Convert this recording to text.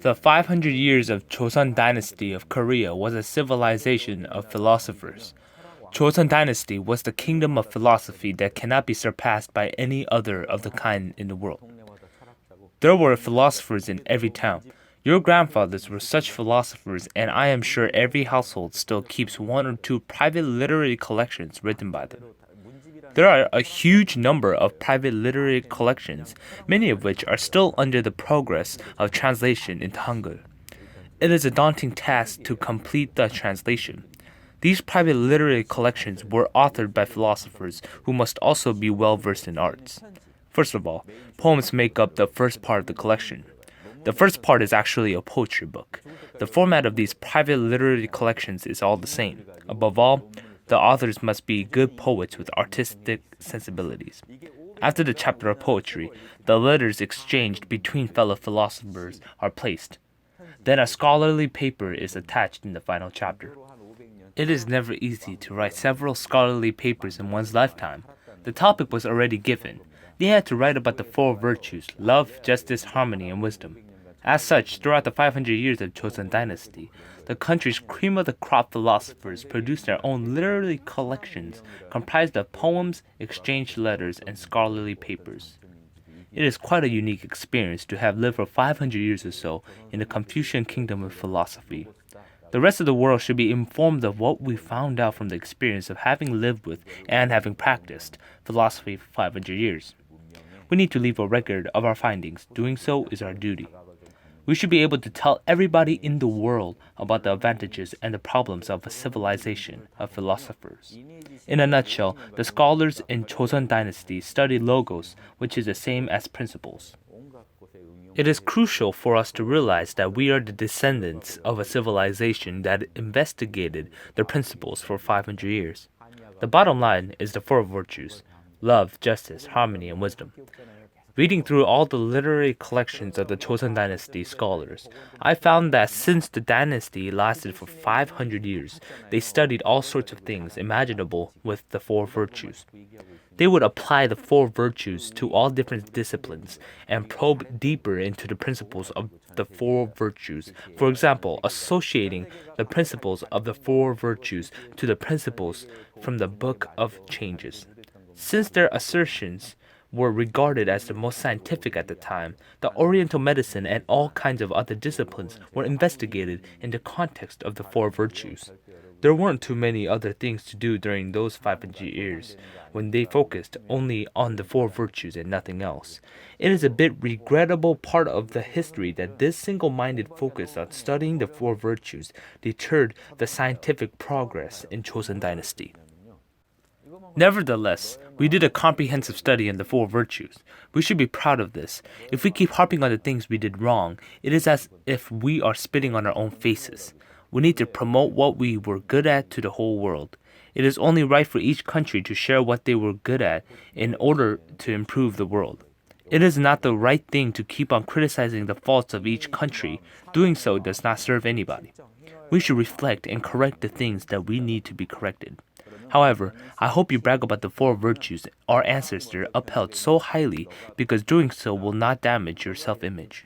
The 500 years of Chosun Dynasty of Korea was a civilization of philosophers. Chosun Dynasty was the kingdom of philosophy that cannot be surpassed by any other of the kind in the world. There were philosophers in every town. Your grandfathers were such philosophers, and I am sure every household still keeps one or two private literary collections written by them. There are a huge number of private literary collections, many of which are still under the progress of translation into Hangul. It is a daunting task to complete the translation. These private literary collections were authored by philosophers who must also be well versed in arts. First of all, poems make up the first part of the collection. The first part is actually a poetry book. The format of these private literary collections is all the same. Above all, the authors must be good poets with artistic sensibilities. After the chapter of poetry, the letters exchanged between fellow philosophers are placed. Then a scholarly paper is attached in the final chapter. It is never easy to write several scholarly papers in one's lifetime. The topic was already given. They had to write about the four virtues: love, justice, harmony, and wisdom. As such, throughout the 500 years of Chosun Dynasty, the country's cream of the crop philosophers produced their own literary collections comprised of poems, exchanged letters, and scholarly papers. It is quite a unique experience to have lived for 500 years or so in the Confucian kingdom of philosophy. The rest of the world should be informed of what we found out from the experience of having lived with and having practiced philosophy for 500 years. We need to leave a record of our findings. Doing so is our duty. We should be able to tell everybody in the world about the advantages and the problems of a civilization of philosophers. In a nutshell, the scholars in Chosun Dynasty study logos, which is the same as principles. It is crucial for us to realize that we are the descendants of a civilization that investigated the principles for 500 years. The bottom line is the four virtues: love, justice, harmony, and wisdom. Reading through all the literary collections of the Chosun Dynasty scholars, I found that since the dynasty lasted for 500 years, they studied all sorts of things imaginable with the four virtues. They would apply the four virtues to all different disciplines and probe deeper into the principles of the four virtues. For example, associating the principles of the four virtues to the principles from the Book of Changes. Since their assertions were regarded as the most scientific at the time, the Oriental medicine and all kinds of other disciplines were investigated in the context of the four virtues. There weren't too many other things to do during those 500 years, when they focused only on the four virtues and nothing else. It is a bit regrettable part of the history that this single-minded focus on studying the four virtues deterred the scientific progress in Chosun Dynasty. Nevertheless, we did a comprehensive study on the four virtues. We should be proud of this. If we keep harping on the things we did wrong, it is as if we are spitting on our own faces. We need to promote what we were good at to the whole world. It is only right for each country to share what they were good at in order to improve the world. It is not the right thing to keep on criticizing the faults of each country. Doing so does not serve anybody. We should reflect and correct the things that we need to be corrected. However, I hope you brag about the four virtues our ancestors upheld so highly, because doing so will not damage your self-image.